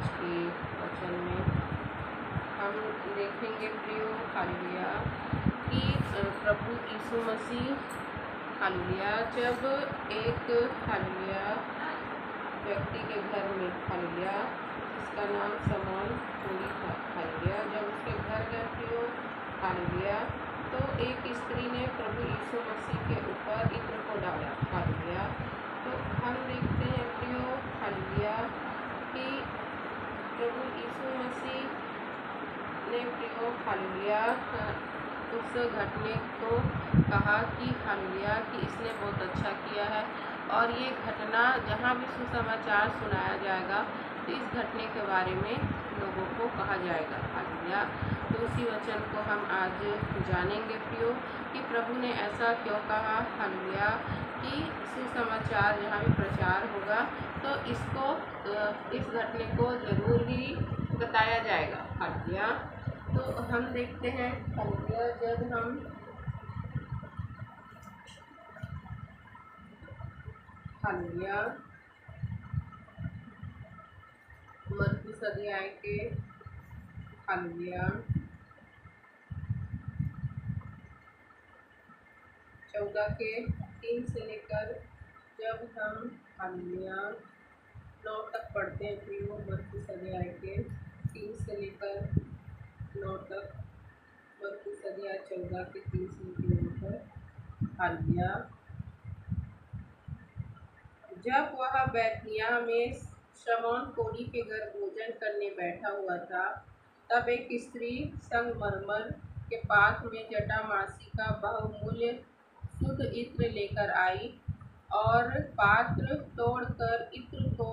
आज के वचन में हम देखेंगे प्रियो हालेलुया कि प्रभु यीशु मसीह हालेलुया जब एक हालेलुया व्यक्ति के घर में हालेलुया इसका नाम शमौन पूरी था हालेलुया जब उसके घर गए प्रियो हालेलुया तो एक स्त्री ने प्रभु यीशु मसीह के ऊपर इत्र को डाला हालेलुया। तो हम देखते हैं प्रियो हालेलुया कि प्रभु यीशु मसीह ने प्रियो हालेलुया उस घटने को कहा कि हालेलुया कि इसने बहुत अच्छा किया है और ये घटना जहाँ भी सुसमाचार सुनाया जाएगा तो इस घटने के बारे में लोगों को कहा जाएगा हालेलुया। तो उसी वचन को हम आज जानेंगे प्रियो कि प्रभु ने ऐसा क्यों कहा हालेलुया कि सुसमाचार जहाँ भी प्रचार होगा तो इसको इस घटने को जरूर ही बताया जाएगा हालेलुया। तो हम देखते हैं हालेलुया जब हम हालेलुया मरकुस अध्याय के हालेलुया 14 के 3 से लेकर जब हम हालेलुया 9 तक पढ़ते हैं प्रियो मरकुस अध्याय के 3 से लेकर 9 तक मरकुस अध्याय 14 के 3 से लेकर 9 तक हालेलुया। जब वह बैतनिय्याह में शमौन कोढ़ी के घर भोजन करने बैठा हुआ था तब एक स्त्री संगमरमर के पात्र में जटामासी का बहुमूल्य शुद्ध इत्र लेकर आई और पात्र तोड़कर इत्र को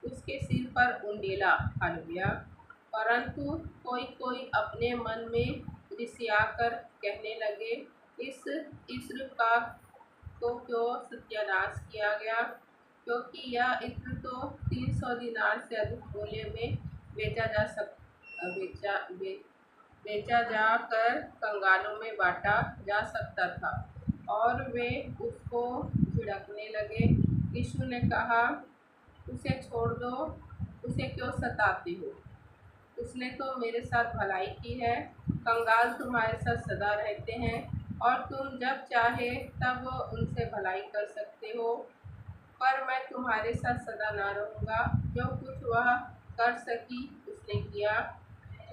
उसके सिर पर उंडेला हालेलुया। परंतु कोई कोई अपने मन में रिसियाकर कहने लगे इस इत्र का तो क्यों सत्यानाश किया गया, क्योंकि यह इत्र तो 300 दिनार से अधिक मूल्य में बेचा जाकर कंगालों में बांटा जा सकता था। और वे उसको झिड़कने लगे। यीशु ने कहा उसे छोड़ दो, उसे क्यों सताते हो, उसने तो मेरे साथ भलाई की है। कंगाल तुम्हारे साथ सदा रहते हैं और तुम जब चाहे तब उनसे भलाई कर सकते हो, पर मैं तुम्हारे साथ सदा ना रहूँगा। जो कुछ वह कर सकी उसने किया।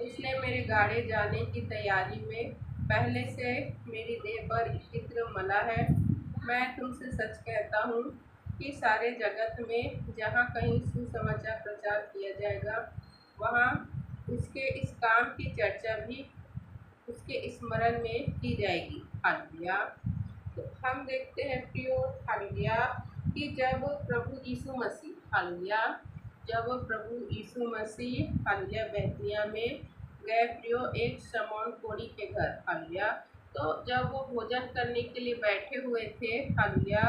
उसने मेरे गाड़े जाने की तैयारी में पहले से मेरी देह पर इत्र मला है। मैं तुमसे सच कहता हूँ कि सारे जगत में जहाँ कहीं सुसमाचार प्रचार किया जाएगा वहाँ उसके इस काम की चर्चा भी उसके स्मरण में की जाएगी हालेलुया। तो हम देखते हैं प्रियो हालेलुया कि जब प्रभु यीशु मसीह हालेलुया जब प्रभु यीशु मसीह हालेलुया बैतनिय्याह में गए प्रियो एक शमौन कोढ़ी के घर हालेलुया। तो जब वो भोजन करने के लिए बैठे हुए थे हालेलुया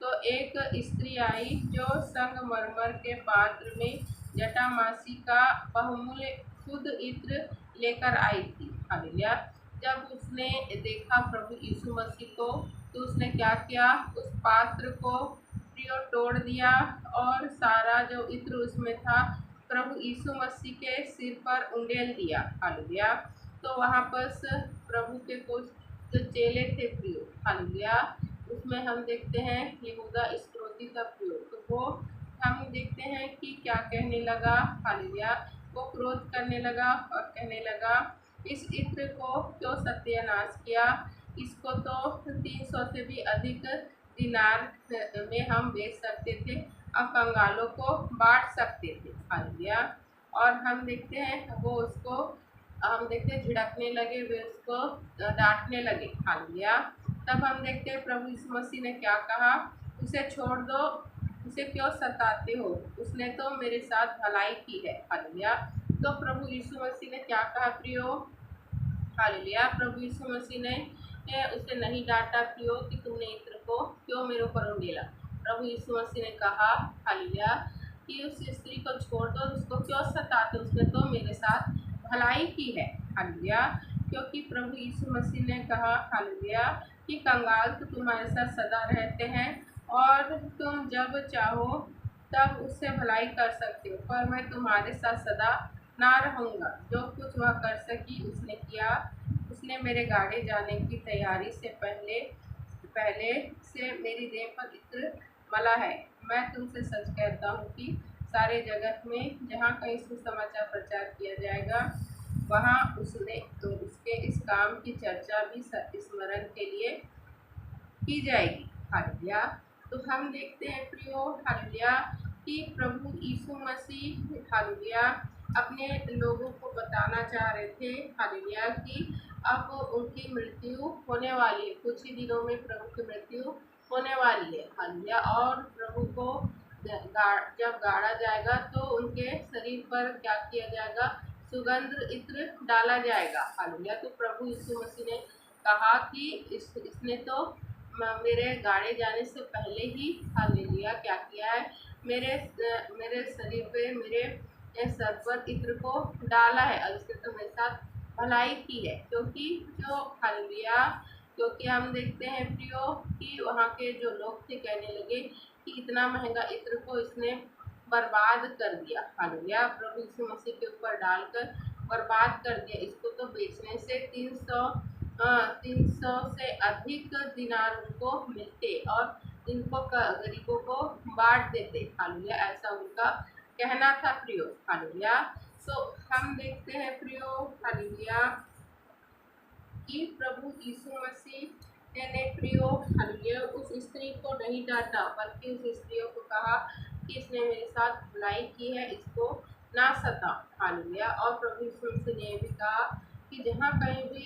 तो एक स्त्री आई जो संगमरमर के पात्र में जटामासी का बहुमूल्य शुद्ध इत्र लेकर आई थी हालेलुया। जब उसने देखा प्रभु यीशु मसीह को तो उसने क्या किया, उस पात्र को प्रियो तोड़ दिया और सारा जो इत्र उसमें था प्रभु यीशु मसीह के सिर पर उंडेल दिया हालेलुया। तो वहाँ पर प्रभु के कुछ जो चेले थे प्रियो हालेलुया उसमें हम देखते हैं यहूदा इस्करियोती का प्रियो। तो वो हम देखते हैं कि क्या कहने लगा हालेलुया, वो क्रोध करने लगा और कहने लगा इस इत्र को क्यों सत्यानाश किया, इसको तो 300 से भी अधिक दिनार में हम बेच सकते थे और कंगालों को बांट सकते थे हालेलुया। और हम देखते हैं वो उसको हम देखते हैं झिड़कने लगे, वे उसको डांटने लगे हालेलुया। तब हम देखते हैं प्रभु यीशु मसीह ने क्या कहा, उसे छोड़ दो, उसे क्यों सताते हो, उसने तो मेरे साथ भलाई की है हालेलुया। तो प्रभु यीशु मसीह ने क्या कहा प्रियो हालेलुया, प्रभु यीशु मसीह ने उसे नहीं डांटा प्रियो कि तुमने इत्र को क्यों मेरे ऊपर उंडेला। प्रभु यीशु मसीह ने कहा हालेलुया कि उस स्त्री को छोड़ दो, उसको क्यों सताते, उसने तो मेरे साथ भलाई की है हालेलुया। क्योंकि प्रभु यीशु मसीह ने कहा हालेलुया कि कंगाल तो तुम्हारे साथ सदा रहते हैं और तुम जब चाहो तब उससे भलाई कर सकते हो, पर मैं तुम्हारे साथ सदा ना रहूँगा। जो कुछ वह कर सकी उसने किया। उसने मेरे गाड़े जाने की तैयारी से पहले पहले से मेरी देह पर इत्र मला है। मैं तुमसे सच कहता हूँ कि सारे जगत में जहाँ कहीं सुसमाचार प्रचार किया जाएगा, वहाँ उसके इस काम की चर्चा भी स्मरण के लिए की जाएगी। हालेलुया। तो हम देखते हैं प्रियो, हालेलुया, कि प्रभु यीशु मसीह, हालेलुया, अपने लोगों को बताना चाह रहे थे, हालेलुया, कि अब उनकी मृत्यु होने वाली है। कुछ ही दिनों में प्रभु की मृत्यु होने वाली है, हालेलुया। और प्रभु को जब गाड़ा जाएगा तो उनके शरीर पर क्या किया जाएगा? सुगंध इत्र डाला जाएगा, हालेलुया। तो प्रभु यीशु मसीह ने कहा कि इसने तो मेरे गाड़े जाने से पहले ही, हालेलुया, क्या किया है? मेरे शरीर पे, मेरे सर पर इत्र को डाला है, और इसने तो मेरे साथ भलाई की है। क्योंकि जो, हालेलुया, क्योंकि हम देखते हैं प्रियो कि वहाँ के जो लोग थे कहने लगे कि इतना महंगा इत्र को इसने बर्बाद कर दिया, हालेलुया, प्रभु यीशु मसीह के ऊपर डालकर बर्बाद कर दिया। इसको तो बेचने से 300 से अधिक दिनार उनको मिलते और इनको गरीबों को बांट देते, हालेलुया, ऐसा उनका कहना था प्रियो, हालेलुया। तो हम देखते हैं प्रियो, हालेलुया, कि प्रभु यीशु मसीह ने प्रियो, हालेलुया, उस स्त्री को नहीं डांटा, बल्कि उस स्त्रियों को कहा कि इसने मेरे साथ भलाई की है, इसको ना सता, हालेलुया। और प्रभु यीशु मसीह ने भी कहा कि जहाँ कहीं भी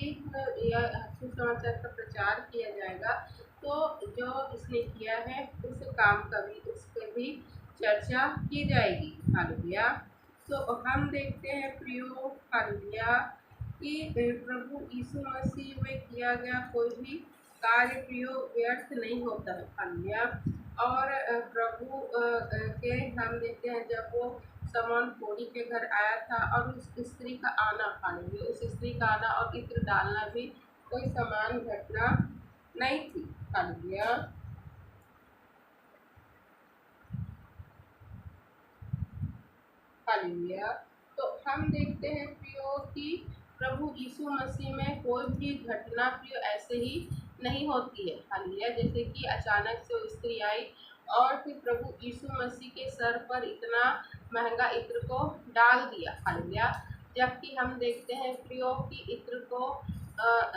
यह सुसमाचार का प्रचार किया जाएगा, तो जो इसने किया है उस काम का भी, उस पर भी चर्चा की जाएगी, हालेलुया। तो हम देखते हैं प्रियो, हालेलुया, कि प्रभु यीशु मसीह में किया गया कोई भी कार्य प्रियो व्यर्थ नहीं होता है, हालेलुया। और प्रभु के हम देखते हैं जब वो समौन कोड़ी के घर आया था और उस स्त्री का आना, हालेलुया, उस स्त्री का आना और इत्र डालना भी कोई समान घटना नहीं थी, हालेलुया। हालेलुया। तो हम देखते हैं प्रियो कि प्रभु यीशु मसीह में कोई भी घटना प्रियो ऐसे ही नहीं होती है, हालेलुया। जैसे कि अचानक से वो स्त्री आई और फिर प्रभु यीशु मसीह के सर पर इतना महंगा इत्र को डाल दिया, हालेलुया। जबकि हम देखते हैं प्रियो कि इत्र को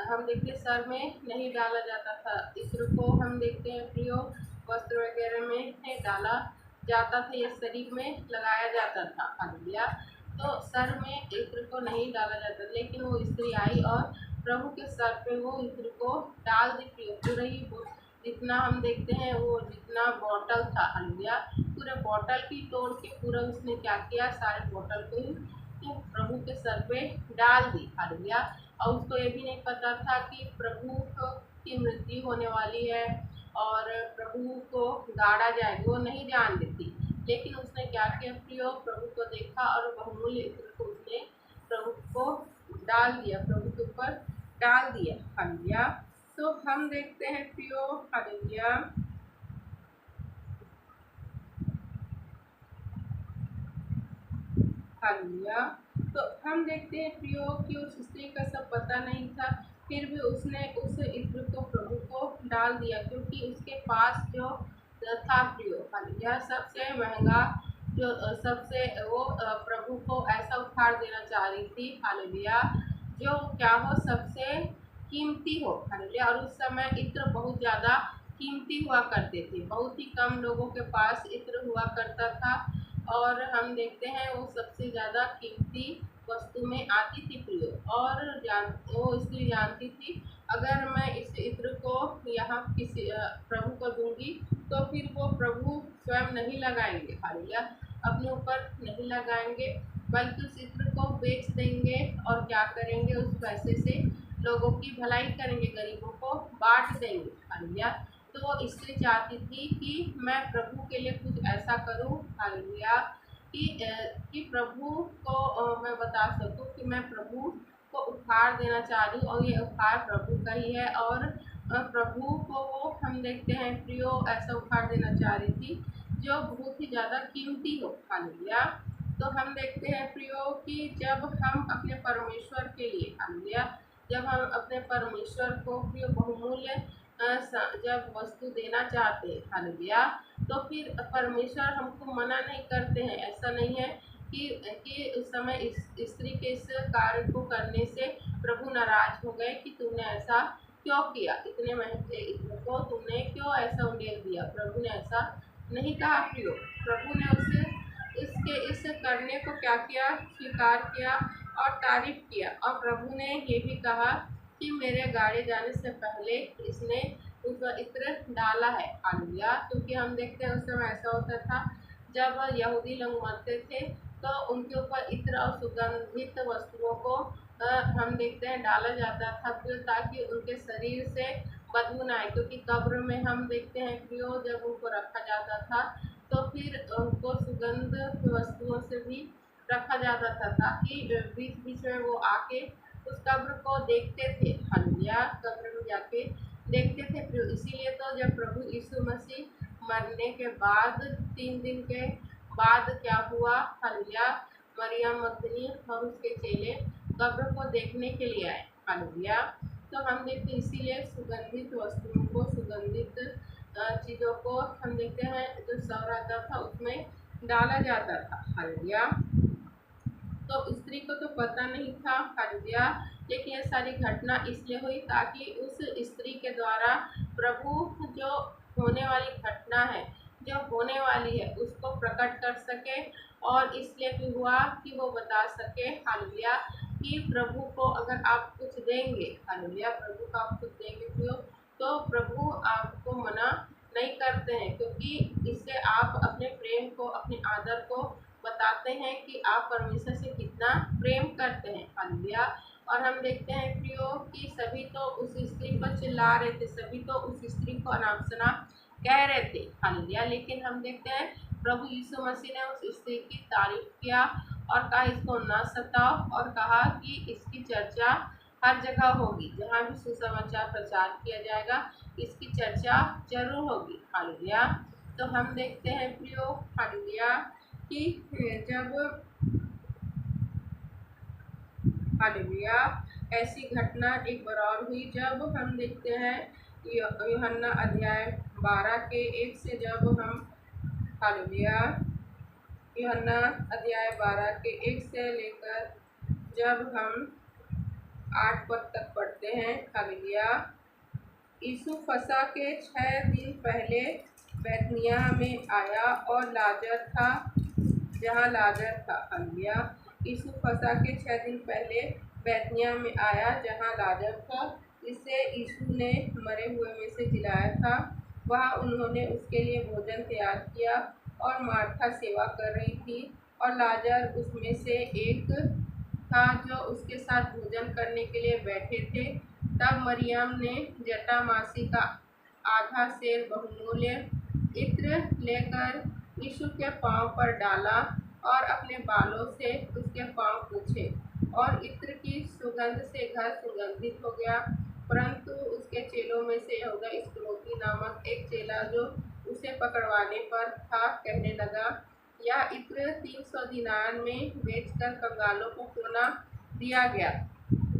हम देखते सर में नहीं डाला जाता था। इत्र को हम देखते हैं प्रियो वस्त्र वगैरह में डाला जाता था या शरीर में लगाया जाता था, हालेलुया। तो सर में इत्र को नहीं डाला जाता, लेकिन वो स्त्री आई और प्रभु के सर पे वो इत्र को डाल दी प्रियो। पूरा ही जितना हम देखते हैं वो जितना बॉटल था, हालेलुया, पूरे बॉटल की तोड़ के पूरा उसने क्या किया? सारे बॉटल को ही प्रभु के सर पे डाल दी, हालेलुया। और उसको ये भी नहीं पता था कि प्रभु की मृत्यु होने वाली है और प्रभु को गाड़ा जाएगा, वो नहीं जानती थी। लेकिन उसने क्या किया प्रियो? प्रभु को देखा और बहुमूल्य इत्र को उसने प्रभु को डाल दिया, प्रभु के ऊपर डाल दिया, हालेलुया। तो हम देखते हैं प्रियो, हालेलुया, हालेलुया। तो हम देखते हैं प्रियो कि उस स्त्री का सब पता नहीं था, फिर भी उसने उस इत्र को प्रभु को डाल दिया, क्योंकि उसके पास जो था प्रियो, हालेलुया, सबसे महंगा, जो सबसे वो प्रभु को ऐसा उपहार देना चाह रही थी, हालेलुया, जो क्या हो? सबसे कीमती हो, हालेलुया। और उस समय इत्र बहुत ज़्यादा कीमती हुआ करते थे, बहुत ही कम लोगों के पास इत्र हुआ करता था। और हम देखते हैं वो सबसे ज़्यादा कीमती वस्तु में आती थी प्रियो। और वो स्त्री जानती थी अगर मैं इस इत्र को यहाँ किसी प्रभु को दूंगी तो फिर वो प्रभु स्वयं नहीं लगाएंगे, हालेलुया, अपने ऊपर नहीं लगाएंगे, बल्कि उस इत्र को बेच देंगे और क्या करेंगे? उस पैसे से लोगों की भलाई करेंगे, गरीबों को बांट देंगे, हालेलुया। तो वो स्त्री चाहती थी कि मैं प्रभु के लिए कुछ ऐसा करूं, हालेलुया, कि प्रभु को मैं बता सकूं कि मैं प्रभु को उपहार देना चाह रही हूँ और ये उपहार प्रभु का ही है। और प्रभु को वो हम देखते हैं प्रियो ऐसा उपहार देना चाह रही थी जो बहुत ही ज़्यादा कीमती हो। हालेलुया। तो हम देखते हैं प्रियो कि जब हम अपने परमेश्वर के लिए, हालेलुया, जब हम अपने परमेश्वर को प्रियो बहुमूल्य जब वस्तु देना चाहते हैं, हालेलुया, तो फिर परमेश्वर हमको मना नहीं करते हैं। ऐसा नहीं है कि उस समय इस स्त्री के इस कार्य को करने से प्रभु नाराज हो गए कि तुमने ऐसा क्यों किया, इतने महंगे इतने को तुमने क्यों ऐसा उंडेल दिया। प्रभु ने ऐसा नहीं कहा प्रियो। प्रभु ने उसे इस करने को क्या किया, स्वीकार किया और तारीफ किया। और प्रभु ने ये भी कहा कि मेरे गाड़े जाने से पहले इसने उस इत्र डाला है। हालेलुया। क्योंकि हम देखते हैं उस समय ऐसा होता था जब यहूदी लोग मरते थे तो उनके ऊपर इत्र और सुगंधित वस्तुओं को हम देखते हैं डाला जाता था, फिर ताकि उनके शरीर से बदबू न आए। क्योंकि कब्र में हम देखते हैं कि वो जब उनको रखा जाता था तो फिर उनको सुगंध वस्तुओं से भी रखा जाता था, ताकि बीच बीच में वो आके उस कब्र को देखते थे। हालेलुया। कब्र में जाके देखते थे फिर। इसीलिए तो जब प्रभु यीशु मसीह मरने के बाद 3 दिन के बाद क्या हुआ, हालेलुया, मरियम मगदली और उसके चेले कब्र को देखने के लिए आए। हालेलुया। तो हम देखते हैं इसीलिए सुगंधित वस्तुओं को, सुगंधित चीज़ों को हम देखते हैं जो शव रहता था उसमें डाला जाता था। हालेलुया। तो स्त्री को तो पता नहीं था, हालेलुया, लेकिन यह सारी घटना इसलिए हुई ताकि उस स्त्री के द्वारा प्रभु जो होने वाली घटना है, जो होने वाली है, उसको प्रकट कर सके। और इसलिए भी हुआ कि वो बता सके, हालेलुया, कि प्रभु को अगर आप कुछ देंगे, हालेलुया, प्रभु को आप कुछ देंगे तो प्रभु आपको मना नहीं करते हैं। क्योंकि इससे आप अपने प्रेम को, अपने आदर को बताते हैं कि आप परमेश्वर से कितना प्रेम करते हैं। हालेलुया। और हम देखते हैं प्रियो कि सभी तो उस स्त्री पर चिल्ला रहे थे, सभी तो उस स्त्री को अनाप शनाप कह रहे थे। हालेलुया। लेकिन हम देखते हैं प्रभु यीशु मसीह ने उस स्त्री की तारीफ किया और कहा इसको न सताओ, और कहा कि इसकी चर्चा हर जगह होगी, जहाँ भी सुसमाचार प्रचार किया जाएगा इसकी चर्चा जरूर होगी। हालेलुया। तो हम देखते हैं प्रियो, हालेलुया, कि जब, हालेलुया, ऐसी घटना एक बार और हुई जब हम देखते हैं यूहन्ना अध्याय 12 के 1 से, जब हम, हालेलुया, यूहन्ना अध्याय 12 के 1 से लेकर जब हम 8 पद तक पढ़ते हैं। हालेलुया। यीशु फसह के 6 दिन पहले बैतनिय्याह में आया और लाजर था जहाँ लाजर था। हालेलुया। यीशु फसह के 6 दिन पहले बैतनिय्याह में आया जहाँ लाजर था, जिसे यीशु ने मरे हुए में से जिलाया था। वहाँ उन्होंने उसके लिए भोजन तैयार किया और मार्था सेवा कर रही थी और लाजर उसमें से एक था जो उसके साथ भोजन करने के लिए बैठे थे। तब मरियम ने जटामासी का आधा सेर बहुमूल्य इत्र लेकर यीशु के पाँव पर डाला और अपने बालों से उसके पाँव पोंछे, और इत्र की सुगंध से घर सुगंधित हो गया। परंतु उसके चेलों में से यहूदा इस्करियोती नामक एक चेला जो उसे पकड़वाने पर था, कहने लगा, यह इत्र 300 दीनार में बेचकर कंगालों को क्यों न दिया गया।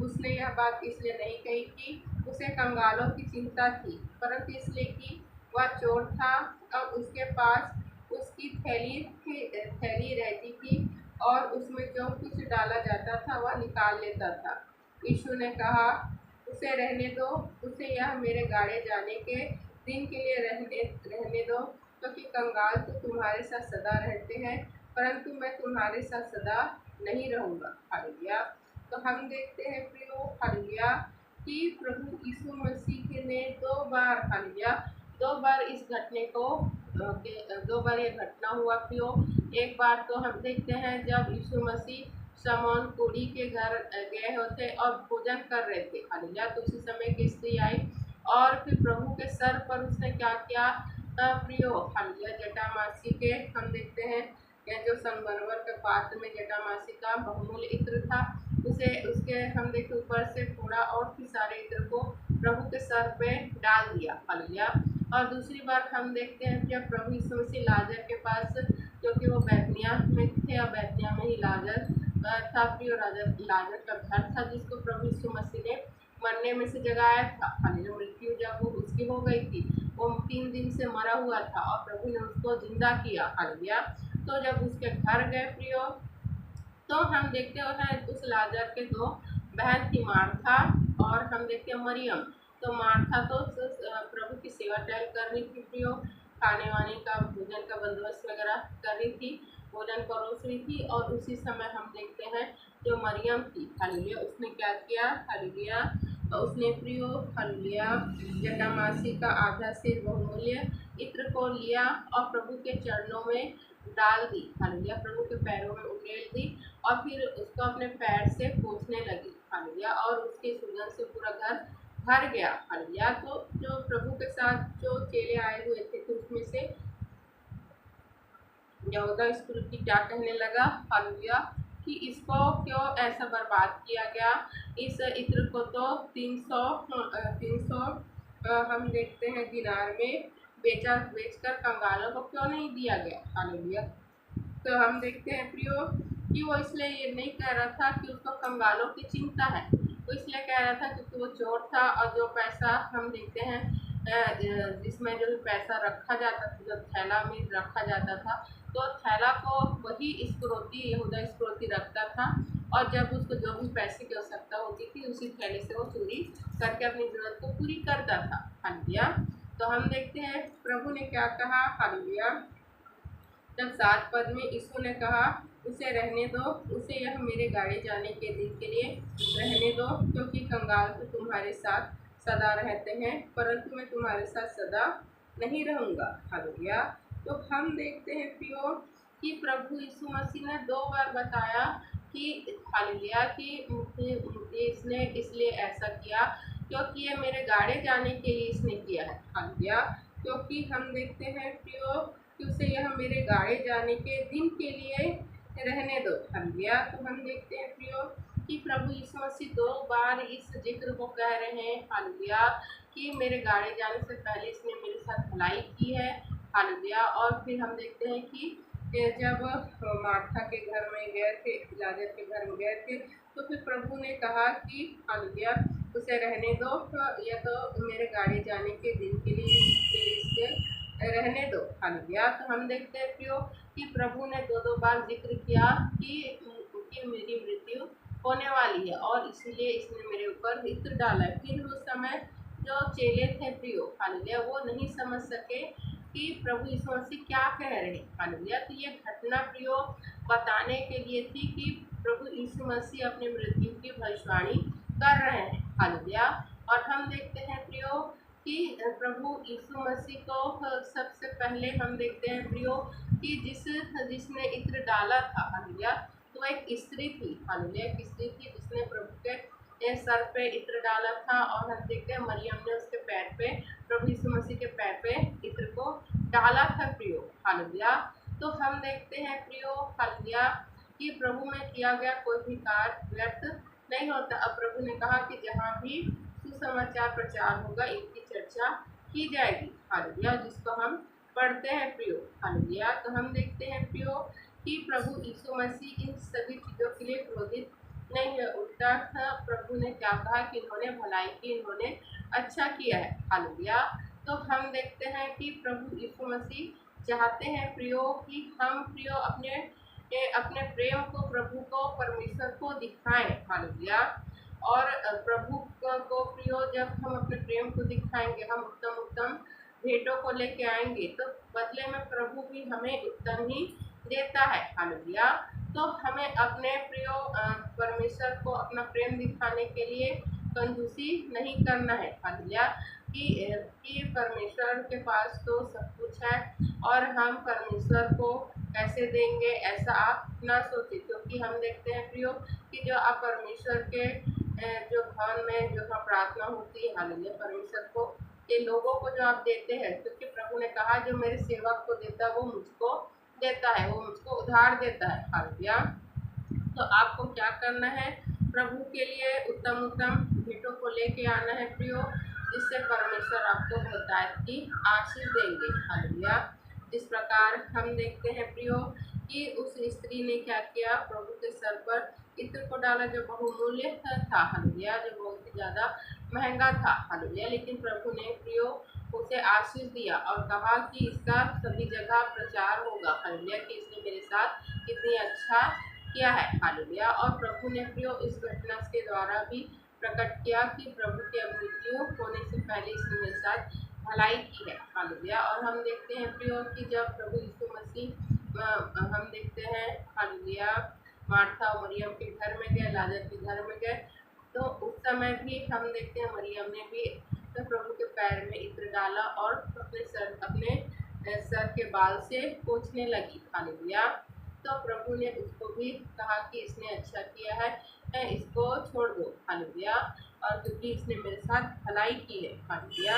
उसने यह बात इसलिए नहीं कही कि उसे कंगालों की चिंता थी, परंतु इसलिए कि वह चोर था। अब उसके पास उसकी थैली रहती थी और उसमें जो कुछ डाला जाता था वह निकाल लेता था। यीशु ने कहा, उसे रहने दो, उसे यह मेरे गाड़े जाने के दिन के लिए रहने दो, क्योंकि कंगाल तो तुम्हारे साथ सदा रहते हैं, परंतु मैं तुम्हारे साथ सदा नहीं रहूँगा। हालेलुया। तो हम देखते हैं प्रियो, हालेलुया, कि प्रभु यीशु मसीह ने 2 बार, हालेलुया, 2 बार इस घटने को 2 बार ये घटना हुआ प्रियो। एक बार तो हम देखते हैं जब यीशु मसीह शमौन कुड़ी के घर गए होते और भोजन कर रहे थे। हालेलुया। तो उसी समय की स्त्री आई और फिर प्रभु के सर पर उसने क्या किया प्रियो, हालेलुया, जटामासी के, हम देखते हैं यह जो संगमरमर के पात्र में जटामासी का बहुमूल्य इत्र था, उसे उसके हम देखते ऊपर से थोड़ा और फिर सारे इत्र को प्रभु के सर पे डाल दिया। हालेलुया। और दूसरी बार हम देखते हैं जब प्रभु यीशु मसीह लाजर के पास, क्योंकि वो बैतनिय्याह में थे और बैतनिय्याह में ही लाजर था, प्रिय लाजर का घर था जिसको प्रभु यीशु मसीह ने मरने में से जगाया था। हालेलुया। मृत्यु जब वो उसकी हो गई थी, वो 3 दिन से मरा हुआ था और प्रभु ने उसको जिंदा किया। हालेलुया। तो जब उसके घर गए प्रियो, तो हम देखते हैं उस लाजर के 2 बहन थी, मार्था और हम देखते हैं मरियम। तो मार्था तो प्रभु की सेवा टहल कर रही थी प्रियो, खाने वाने का भोजन का बंदोबस्त वगैरह कर रही थी, भोजन परोस रही थी। और उसी समय हम देखते हैं जो मरियम थी, हालेलुया, उसने क्या किया, हालेलुया, उसने प्रियो, हालेलुया, जटामासी का आधा से बहुमूल्य इत्र को लिया और प्रभु के चरणों में डाल दी। हालेलुया। प्रभु के पैरों में उड़ेल दी और फिर उसको अपने पैर से पोंछने लगी। हालेलुया। और उसकी सुगंध से पूरा घर भर गया। हालेलुया। तो जो प्रभु के साथ जो चेले आए हुए थे, तो उसमें से यहूदा इस्करियोती क्या कहने लगा, हालेलुया, कि इसको क्यों ऐसा बर्बाद किया गया। इस इत्र को तो 300 हम देखते हैं दिनार में बेचकर कंगालों को क्यों नहीं दिया गया। हालेलुया। तो हम देखते हैं प्रियो कि वो इसलिए ये नहीं कह रहा था कि उसको कंगालों की चिंता है, वो इसलिए कह रहा था क्योंकि वो चोर था और जो पैसा हम देखते हैं जिसमें जो पैसा रखा जाता था, जो थैला में रखा जाता था, तो थैला को वही इस्करियोती, यहूदा इस्करियोती रखता था और जब उसको जो भी पैसे की आवश्यकता होती थी उसी थैले से वो चोरी करके अपनी जरूरत को पूरी करता था। हालेलुया। तो हम देखते हैं प्रभु ने क्या कहा, हालेलुया, जब 7 पद में यीशु ने कहा उसे रहने दो, उसे यह मेरे गाड़े जाने के दिन के लिए रहने दो, क्योंकि कंगाल तो तुम्हारे साथ सदा रहते हैं परंतु मैं तुम्हारे साथ सदा नहीं रहूँगा। हालेलुया। तो हम देखते हैं प्रियो कि प्रभु यीशु मसीह ने 2 बार बताया कि हालेलुया, कि इसने इसलिए ऐसा किया क्योंकि ये मेरे गाड़े जाने के लिए इसने किया है। हालेलुया। क्योंकि हम देखते हैं प्रियो कि उसे यह मेरे गाड़े जाने के दिन के लिए रहने दो। हालेलुया। तो हम देखते हैं प्रियो कि प्रभु यीशु मसीह 2 बार इस जिक्र को कह रहे हैं, हालेलुया, कि मेरे गाड़े जाने से पहले इसने मेरे साथ भलाई की है। हालेलुया। और फिर हम देखते हैं कि जब मार्था के घर में गए थे, लाजर के घर में गए थे, तो फिर प्रभु ने कहा कि हालेलुया, उसे रहने दो, या तो मेरे गाड़ी जाने के दिन के लिए इससे रहने दो। हालेलुया। तो हम देखते हैं प्रियो कि प्रभु ने 2 बार जिक्र किया कि मेरी मृत्यु होने वाली है और इसलिए इसने मेरे ऊपर इत्र डाला है। फिर उस समय जो चेले थे प्रियो, हालेलुया, वो नहीं समझ सके कि प्रभु यीशु मसीह क्या कह रहे हैं। हालेलुया। तो ये घटना प्रियो बताने के लिए थी कि प्रभु यीशु मसीह अपनी मृत्यु की भविष्यवाणी कर रहे हैं। हालेलुया। और हम देखते हैं प्रियो कि प्रभु यीशु मसीह को सबसे पहले हम देखते हैं प्रियो कि जिसने इत्र डाला था, हालेलुया, तो एक स्त्री थी। हालेलुया। एक स्त्री थी जिसने प्रभु के सर पे इत्र डाला था और हम देखते हैं मरियम ने उसके पैर पे, प्रभु यीशु मसीह के पैर पे इत्र को डाला था प्रियो। हालेलुया। तो हम देखते हैं प्रियो, हालेलुया, कि प्रभु में किया गया कोई भी कार्य व्यर्थ नहीं होता। अब प्रभु ने कहा कि जहाँ भी सुसमाचार प्रचार होगा इनकी चर्चा की जाएगी। हालेलुया। जिसको हम पढ़ते हैं प्रियो। हालेलुया। तो हम देखते हैं प्रियो कि प्रभु यीशु मसीह इन सभी चीज़ों के लिए क्रोधित नहीं है, उल्टा प्रभु ने क्या कहा कि इन्होंने भलाई की, इन्होंने अच्छा किया है। हालेलुया। तो हम देखते हैं कि प्रभु यीशु मसीह चाहते हैं प्रियो कि हम प्रियो अपने प्रेम को, प्रभु को, परमेश्वर को दिखाएं। हालेलुया। और प्रभु को प्रियो जब हम अपने प्रेम को दिखाएंगे, हम उत्तम उत्तम भेंटों को लेके आएंगे, तो बदले में प्रभु भी हमें उत्तम ही देता है। हालेलुया। तो हमें अपने प्रियो परमेश्वर को अपना प्रेम दिखाने के लिए कंजूसी नहीं करना है। हालेलुया। कि परमेश्वर के पास तो सब कुछ है और हम परमेश्वर को कैसे देंगे, ऐसा आप ना सोचें, क्योंकि हम देखते हैं प्रियो कि जो आप परमेश्वर के जो भवन में जो प्रार्थना होती है, हालेलुया, परमेश्वर को के लोगों को जो आप देते हैं, क्योंकि प्रभु ने कहा जो मेरे सेवक को देता है वो मुझको देता है, वो मुझको उधार देता है। हालेलुया। तो आपको क्या करना है, प्रभु के लिए उत्तम उत्तम भेंटों को लेके आना है प्रियो, जिससे परमेश्वर आपको बहुतायत की आशीष देंगे। हालेलुया। इस प्रकार हम देखते हैं प्रियो कि उस स्त्री ने क्या किया, प्रभु के सर पर इत्र को डाला जो बहुमूल्य था। हालेलुया, जो बहुत ही ज़्यादा महंगा था। हालेलुया, लेकिन प्रभु ने प्रियो उसे आशीष दिया और कहा कि इसका सभी जगह प्रचार होगा। हालेलुया, कि इसने मेरे साथ कितनी अच्छा किया है। हालेलुया, और प्रभु ने प्रियो इस घटना के द्वारा भी प्रकट किया कि प्रभु की मृत्यु होने से पहले इसने मेरे साथ भलाई की है। हालेलुया, और हम देखते हैं प्रियो कि जब प्रभु यीशु मसीह हम देखते हैं हालेलुया मार्था और मरियम के घर में गए, लाजर के घर में गए, तो उस समय भी हम देखते हैं मरियम ने भी तो प्रभु के पैर में इत्र डाला और अपने सर के बाल से पोंछने लगी। हालेलुया, तो प्रभु ने उसको भी कहा कि इसने अच्छा किया है, इसको छोड़ दो। हालेलुया, और क्योंकि इसने मेरे साथ भलाई की है। हालेलुया,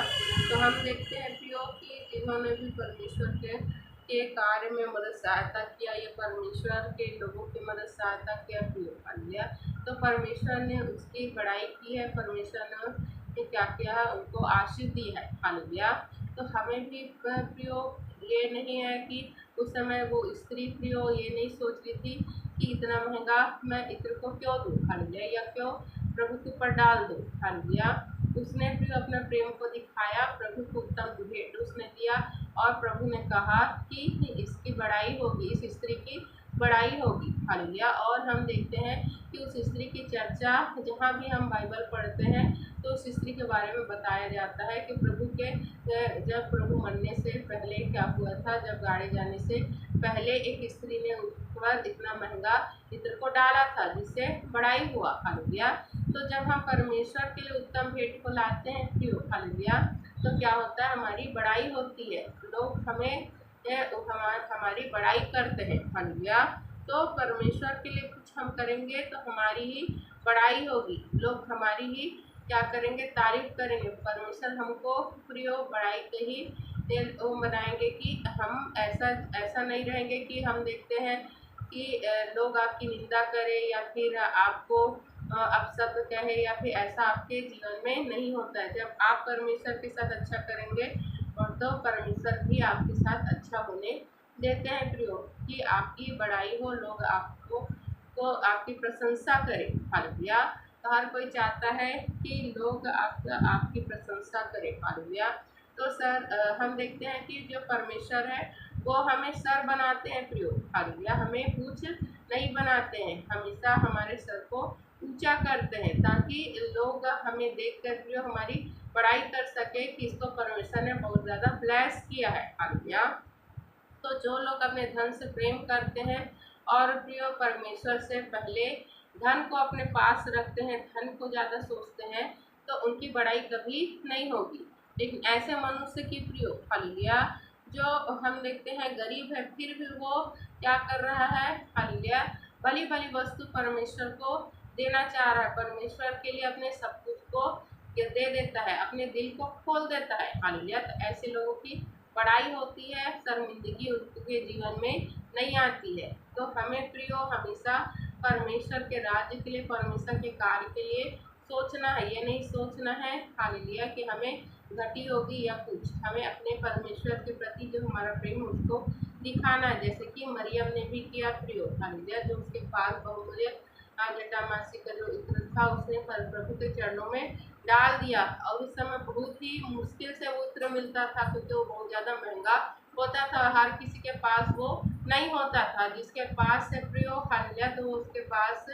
तो हम देखते हैं प्रियो कि जिन्होंने भी परमेश्वर के कार्य में मदद सहायता किया, ये परमेश्वर के लोगों की मदद सहायता किया प्रियो। हालेलुया, तो परमेश्वर ने उसकी बड़ाई की है, परमेश्वर ने क्या किया है, उनको आशीष दी है। हालेलुया, तो हमें भी प्रियो ये नहीं है कि उस समय वो स्त्री प्रियो ये नहीं सोच रही थी कि इतना महंगा मैं इत्र को क्यों दूँ। हालेलुया, या क्यों प्रभु के ऊपर डाल दूँ। हालेलुया, उसने भी अपने प्रेम को दिखाया, प्रभु को उत्तम भेंट उसने दिया और प्रभु ने कहा कि इसकी बड़ाई होगी, इस स्त्री की बड़ाई होगी। हालेलुया, और हम देखते हैं कि उस स्त्री की चर्चा जहाँ भी हम बाइबल पढ़ते हैं तो उस स्त्री के बारे में बताया जाता है कि प्रभु के जब प्रभु मरने से पहले क्या हुआ था, जब गाड़े जाने से पहले एक स्त्री ने उस पर इतना महंगा इत्र को डाला था जिससे बड़ाई हुआ। हालेलुया, तो जब हम परमेश्वर के लिए उत्तम भेंट को लाते हैं प्रियो, हालेलुया, तो क्या होता है, हमारी बड़ाई होती है, लोग हमें हमारी बड़ाई करते हैं। हालेलुया, तो परमेश्वर के लिए कुछ हम करेंगे तो हमारी ही बड़ाई होगी, लोग हमारी ही क्या करेंगे, तारीफ करेंगे। परमेश्वर हमको प्रियो बड़ाई के ही वो बनाएंगे कि हम ऐसा नहीं रहेंगे कि हम देखते हैं कि लोग आपकी निंदा करें या फिर आपको अपशब्द कहे या फिर ऐसा आपके जीवन में नहीं होता है। जब आप परमेश्वर के साथ अच्छा करेंगे और तो परमेश्वर भी आपके साथ अच्छा होने देते हैं प्रियो, कि आपकी बड़ाई हो, लोग आपको तो आपकी प्रशंसा करें। हालेलुया, तो हर कोई चाहता है कि लोग आपकी प्रशंसा करें। हालेलुया, तो हम देखते हैं कि जो परमेश्वर है वो हमें सर बनाते हैं प्रियो। हालेलुया, हमें पूछ नहीं बनाते हैं, हमेशा हमारे सर को ऊंचा करते हैं ताकि लोग हमें देखकर प्रियो हमारी बड़ाई कर सके कि इसको परमेश्वर ने बहुत ज़्यादा ब्लेस किया है। हालेलुया, तो जो लोग अपने धन से प्रेम करते हैं और प्रियो परमेश्वर से पहले धन को अपने पास रखते हैं, धन को ज़्यादा सोचते हैं, तो उनकी बड़ाई कभी नहीं होगी। लेकिन ऐसे मनुष्य की प्रियो, हालेलुया, जो हम देखते हैं गरीब है फिर भी वो क्या कर रहा है, हालेलुया, भली भली वस्तु परमेश्वर को देना चाह रहा है, परमेश्वर के लिए अपने सब कुछ को दे देता है, अपने दिल को खोल देता है। हालेलुया, तो ऐसे लोगों की बड़ाई होती है, शर्मिंदगी उनके जीवन में नहीं आती है। तो हमें प्रियो हमेशा परमेश्वर के राज्य के लिए, परमेश्वर के कार्य के लिए सोचना है, ये नहीं सोचना है हालेलुया कि हमें घटी होगी या कुछ, हमें अपने परमेश्वर के प्रति जो हमारा प्रेम उसको दिखाना है, जैसे कि मरियम ने भी किया प्रियो। हालेलुया, जो उसके पास बहुमूल्य जटामासी का जो इत्र था उसने प्रभु के चरणों में डाल दिया, और उस समय बहुत ही मुश्किल से वो इत्र मिलता था क्योंकि वो बहुत ज़्यादा महंगा होता था, हर किसी के पास वो नहीं होता था। जिसके पास है प्रियो, हालेलुया, तो वो उसके पास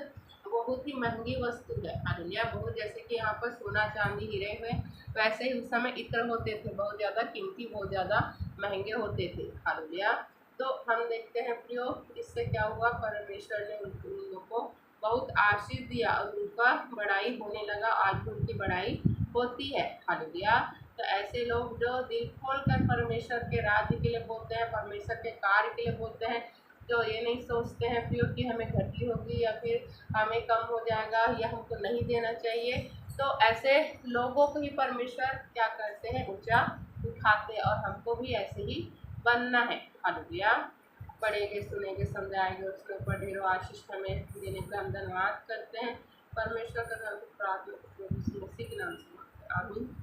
बहुत ही महंगी वस्तु है। हालेलुया, बहुत जैसे कि यहाँ पर सोना चांदी हीरे हुए, वैसे ही उस समय इत्र होते थे, बहुत ज़्यादा कीमती, बहुत ज़्यादा महंगे होते थे। हालेलुया, तो हम देखते हैं प्रियो इससे क्या हुआ, परमेश्वर ने उन लोगों को बहुत आशीष दिया और उनका बड़ाई होने लगा, आज भी उनकी बड़ाई होती है। हालेलुया, तो ऐसे लोग जो दिल खोल कर परमेश्वर के राज्य के लिए बोलते हैं, परमेश्वर के कार्य के लिए बोलते हैं, जो ये नहीं सोचते हैं प्रियो कि हमें घटी होगी या फिर हमें कम हो जाएगा या हमको नहीं देना चाहिए, तो ऐसे लोगों को ही परमेश्वर क्या करते हैं, ऊंचा उठाते हैं, और हमको भी ऐसे ही बनना है। हालेलुया, पढ़ेंगे, सुनेंगे, समझाएंगे, उसके ऊपर ढेरों आशीष हमें देने का हम धन्यवाद करते हैं। परमेश्वर का नाम प्रार्थना मसीह के नाम से आमीन।